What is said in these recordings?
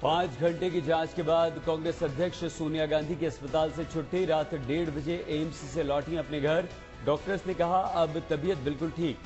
5 घंटे की जांच के बाद कांग्रेस अध्यक्ष सोनिया गांधी की अस्पताल से छुट्टी। रात 1:30 बजे एम्स से लौटी अपने घर। डॉक्टर्स ने कहा अब तबीयत बिल्कुल ठीक।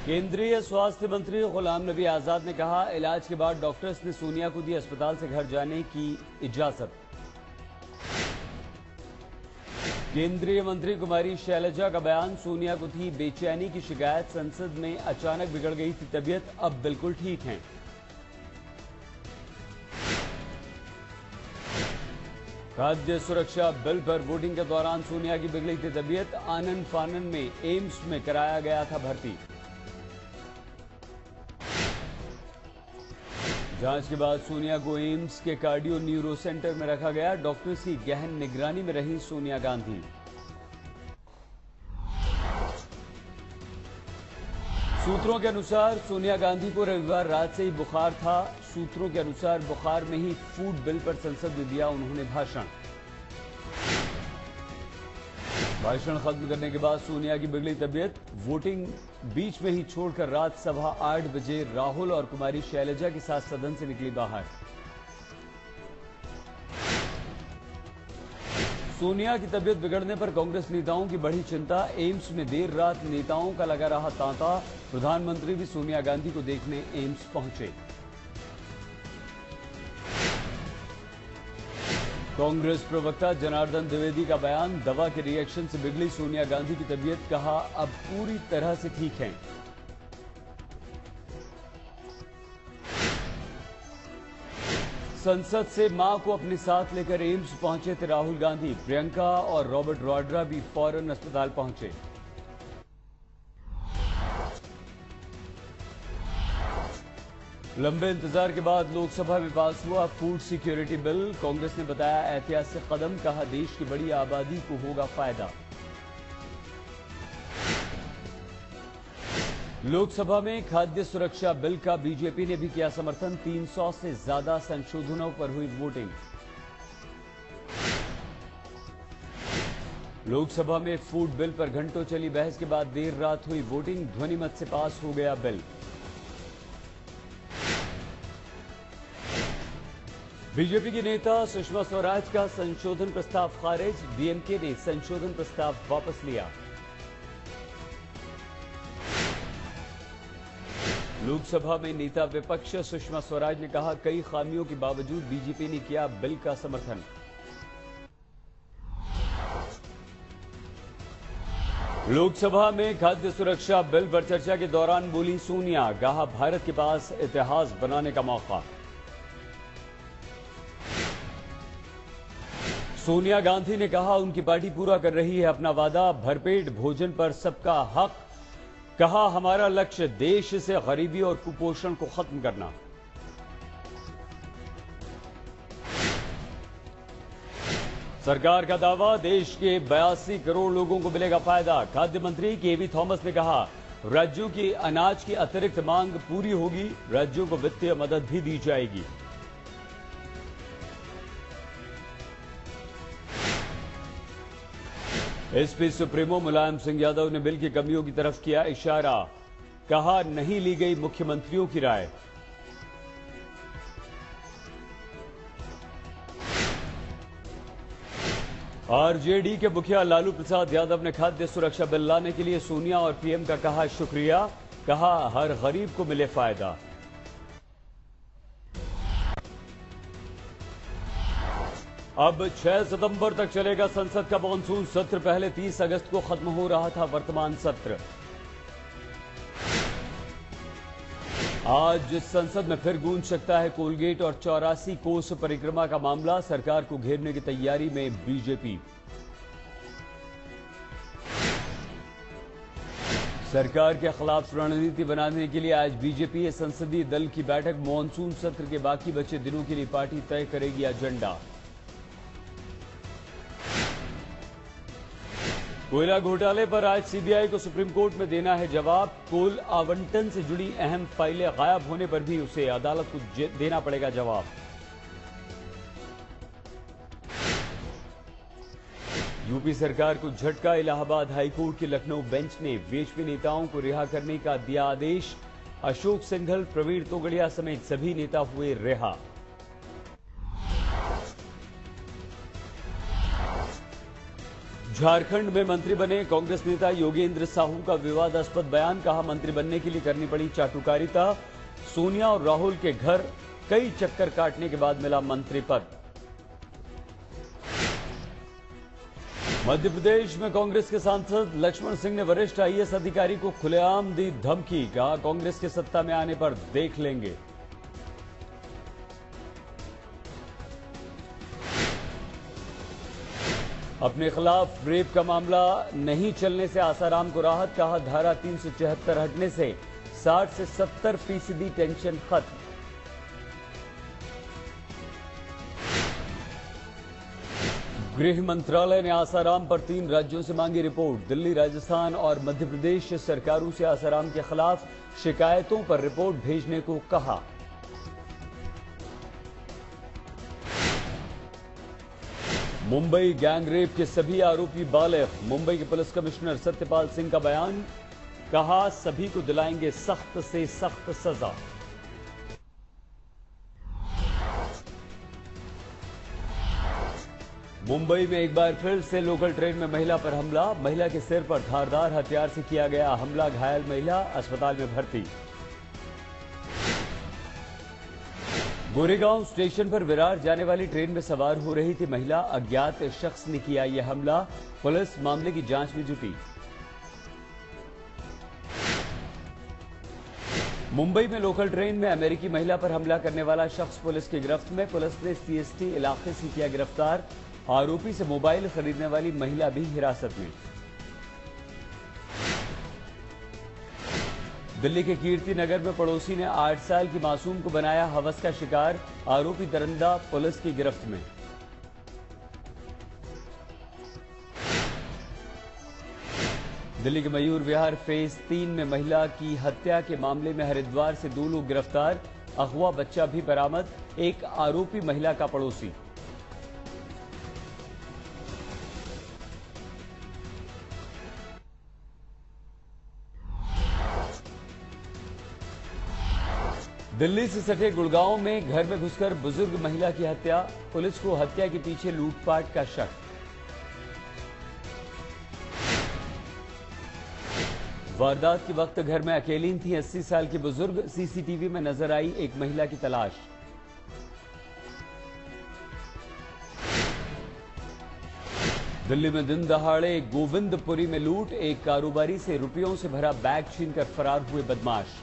केंद्रीय स्वास्थ्य मंत्री गुलाम नबी आजाद ने कहा इलाज के बाद डॉक्टर्स ने सोनिया को दी अस्पताल से घर जाने की इजाजत। केंद्रीय मंत्री कुमारी शैलजा का बयान, सोनिया को थी बेचैनी की शिकायत, संसद में अचानक बिगड़ गई थी तबीयत, अब बिल्कुल ठीक हैं। खाद्य सुरक्षा बिल पर वोटिंग के दौरान सोनिया की बिगड़ी थी तबीयत, आनन फानन में एम्स में कराया गया था भर्ती। जांच के बाद सोनिया को एम्स के कार्डियो न्यूरो सेंटर में रखा गया। डॉक्टर्स की गहन निगरानी में रही सोनिया गांधी। सूत्रों के अनुसार सोनिया गांधी को रविवार रात से ही बुखार था। सूत्रों के अनुसार बुखार में ही फूड बिल पर संसद में दिया उन्होंने भाषण। भाषण खत्म करने के बाद सोनिया की बिगड़ी तबीयत, वोटिंग बीच में ही छोड़कर रात 8:15 बजे राहुल और कुमारी शैलजा के साथ सदन से निकली बाहर। सोनिया की तबीयत बिगड़ने पर कांग्रेस नेताओं की बढ़ी चिंता। एम्स में देर रात नेताओं का लगा रहा तांता। प्रधानमंत्री भी सोनिया गांधी को देखने एम्स पहुंचे। कांग्रेस प्रवक्ता जनार्दन द्विवेदी का बयान, दवा के रिएक्शन से बिगड़ी सोनिया गांधी की तबीयत, कहा अब पूरी तरह से ठीक हैं। संसद से मां को अपने साथ लेकर एम्स पहुंचे थे राहुल गांधी। प्रियंका और रॉबर्ट वाड्रा भी फौरन अस्पताल पहुंचे। लंबे इंतजार के बाद लोकसभा में पास हुआ फूड सिक्योरिटी बिल। कांग्रेस ने बताया ऐतिहासिक कदम, कहा देश की बड़ी आबादी को होगा फायदा। लोकसभा में खाद्य सुरक्षा बिल का बीजेपी ने भी किया समर्थन। 300 से ज्यादा संशोधनों पर हुई वोटिंग। लोकसभा में फूड बिल पर घंटों चली बहस के बाद देर रात हुई वोटिंग। ध्वनिमत से पास हो गया बिल। बीजेपी की नेता सुषमा स्वराज का संशोधन प्रस्ताव खारिज। डीएमके ने संशोधन प्रस्ताव वापस लिया। लोकसभा में नेता विपक्ष सुषमा स्वराज ने कहा कई खामियों के बावजूद बीजेपी ने किया बिल का समर्थन। लोकसभा में खाद्य सुरक्षा बिल पर चर्चा के दौरान बोली सोनिया, कहा भारत के पास इतिहास बनाने का मौका। सोनिया गांधी ने कहा उनकी पार्टी पूरा कर रही है अपना वादा, भरपेट भोजन पर सबका हक। कहा हमारा लक्ष्य देश से गरीबी और कुपोषण को खत्म करना। सरकार का दावा, देश के 82 करोड़ लोगों को मिलेगा फायदा। खाद्य मंत्री केवी थॉमस ने कहा राज्यों की अनाज की अतिरिक्त मांग पूरी होगी, राज्यों को वित्तीय मदद भी दी जाएगी। एसपी सुप्रीमो मुलायम सिंह यादव ने बिल की कमियों की तरफ किया इशारा। कहा नहीं ली गई मुख्यमंत्रियों की राय। आरजेडी के मुखिया लालू प्रसाद यादव ने खाद्य सुरक्षा बिल लाने के लिए सोनिया और पीएम का कहा शुक्रिया। कहा हर गरीब को मिले फायदा। अब 6 सितंबर तक चलेगा संसद का मानसून सत्र। पहले 30 अगस्त को खत्म हो रहा था वर्तमान सत्र। आज संसद में फिर गूंज सकता है कोलगेट और 84 कोस परिक्रमा का मामला। सरकार को घेरने की तैयारी में बीजेपी। सरकार के खिलाफ रणनीति बनाने के लिए आज बीजेपी संसदीय दल की बैठक। मानसून सत्र के बाकी बचे दिनों के लिए पार्टी तय करेगी एजेंडा। कोयला घोटाले पर आज सीबीआई को सुप्रीम कोर्ट में देना है जवाब। कोल आवंटन से जुड़ी अहम फाइलें गायब होने पर भी उसे अदालत को देना पड़ेगा जवाब। यूपी सरकार को झटका। इलाहाबाद हाईकोर्ट के लखनऊ बेंच ने बीजेपी नेताओं को रिहा करने का दिया आदेश। अशोक सिंघल, प्रवीण तोगड़िया समेत सभी नेता हुए रिहा। झारखंड में मंत्री बने कांग्रेस नेता योगेंद्र साहू का विवादास्पद बयान, कहा मंत्री बनने के लिए करनी पड़ी चाटुकारिता। सोनिया और राहुल के घर कई चक्कर काटने के बाद मिला मंत्री पद। मध्य प्रदेश में कांग्रेस के सांसद लक्ष्मण सिंह ने वरिष्ठ आईएएस अधिकारी को खुलेआम दी धमकी, कहा कांग्रेस के सत्ता में आने पर देख लेंगे। अपने खिलाफ रेप का मामला नहीं चलने से आसाराम को राहत, कहा धारा 374 हटने से 60 से 70% टेंशन खत्म। गृह मंत्रालय ने आसाराम पर 3 राज्यों से मांगी रिपोर्ट। दिल्ली, राजस्थान और मध्य प्रदेश सरकारों से आसाराम के खिलाफ शिकायतों पर रिपोर्ट भेजने को कहा। मुंबई गैंगरेप के सभी आरोपी बालिग, मुंबई के पुलिस कमिश्नर सत्यपाल सिंह का बयान, कहा सभी को दिलाएंगे सख्त से सख्त सजा। मुंबई में एक बार फिर से लोकल ट्रेन में महिला पर हमला, महिला के सिर पर धारदार हथियार से किया गया हमला, घायल महिला अस्पताल में भर्ती। गोरेगांव स्टेशन पर विरार जाने वाली ट्रेन में सवार हो रही थी महिला, अज्ञात शख्स ने किया यह हमला, पुलिस मामले की जांच में जुटी। मुंबई में लोकल ट्रेन में अमेरिकी महिला पर हमला करने वाला शख्स पुलिस की गिरफ्त में, पुलिस ने सीएसटी इलाके से किया गिरफ्तार, आरोपी से मोबाइल खरीदने वाली महिला भी हिरासत में। दिल्ली के कीर्ति नगर में पड़ोसी ने 8 साल की मासूम को बनाया हवस का शिकार, आरोपी दरिंदा पुलिस की गिरफ्त में। दिल्ली के मयूर विहार फेज 3 में महिला की हत्या के मामले में हरिद्वार से 2 लोग गिरफ्तार, अगवा बच्चा भी बरामद, एक आरोपी महिला का पड़ोसी। दिल्ली से सटे गुड़गांव में घर में घुसकर बुजुर्ग महिला की हत्या, पुलिस को हत्या के पीछे लूटपाट का शक। वारदात के वक्त घर में अकेली थी 80 साल की बुजुर्ग, सीसीटीवी में नजर आई एक महिला की तलाश। दिल्ली में दिन दहाड़े गोविंदपुरी में लूट, एक कारोबारी से रुपयों से भरा बैग छीनकर फरार हुए बदमाश।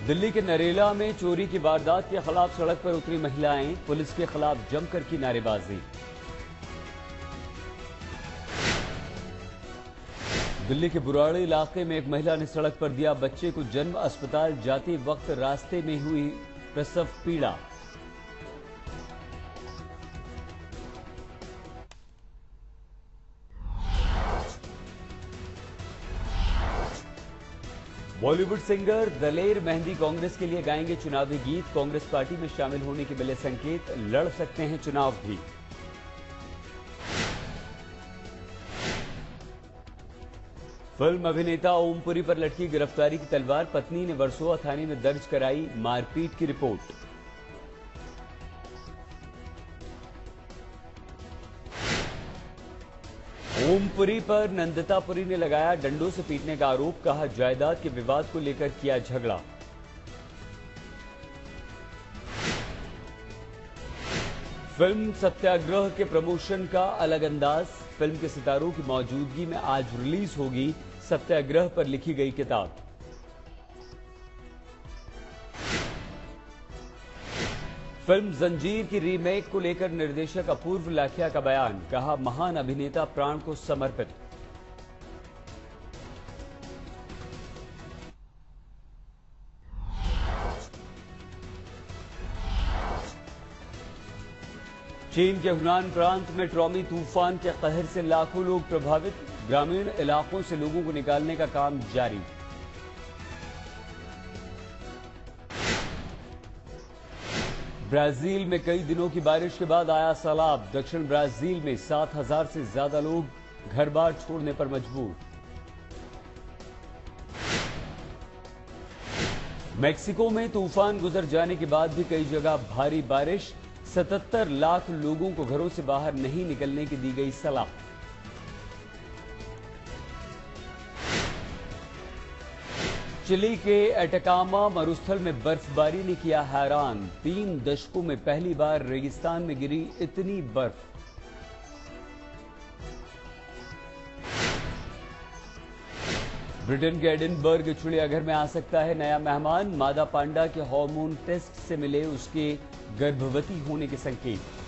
दिल्ली के नरेला में चोरी की वारदात के खिलाफ सड़क पर उतरी महिलाएं, पुलिस के खिलाफ जमकर की नारेबाजी। दिल्ली के बुराड़ी इलाके में एक महिला ने सड़क पर दिया बच्चे को जन्म, अस्पताल जाते वक्त रास्ते में हुई प्रसव पीड़ा। बॉलीवुड सिंगर दलेर मेहंदी कांग्रेस के लिए गाएंगे चुनावी गीत, कांग्रेस पार्टी में शामिल होने के मिले संकेत, लड़ सकते हैं चुनाव भी। फिल्म अभिनेता ओमपुरी पर लटकी गिरफ्तारी की तलवार, पत्नी ने वर्सोवा थाने में दर्ज कराई मारपीट की रिपोर्ट। ओमपुरी पर नंदितापुरी ने लगाया डंडों से पीटने का आरोप, कहा जायदाद के विवाद को लेकर किया झगड़ा। फिल्म सत्याग्रह के प्रमोशन का अलग अंदाज, फिल्म के सितारों की मौजूदगी में आज रिलीज होगी सत्याग्रह पर लिखी गई किताब। फिल्म जंजीर की रीमेक को लेकर निर्देशक अपूर्व लाखिया का बयान, कहा महान अभिनेता प्राण को समर्पित। चीन के हुनान प्रांत में ट्रॉमी तूफान के कहर से लाखों लोग प्रभावित, ग्रामीण इलाकों से लोगों को निकालने का काम जारी। ब्राजील में कई दिनों की बारिश के बाद आया सैलाब, दक्षिण ब्राजील में 7,000 से ज्यादा लोग घर बार छोड़ने पर मजबूर। मेक्सिको में तूफान गुजर जाने के बाद भी कई जगह भारी बारिश, 77 लाख लोगों को घरों से बाहर नहीं निकलने की दी गई सलाह। चिली के एटाकामा मरुस्थल में बर्फबारी ने किया हैरान, 3 दशकों में पहली बार रेगिस्तान में गिरी इतनी बर्फ। ब्रिटेन के एडिनबर्ग चिड़ियाघर में आ सकता है नया मेहमान, मादा पांडा के हार्मोन टेस्ट से मिले उसके गर्भवती होने के संकेत।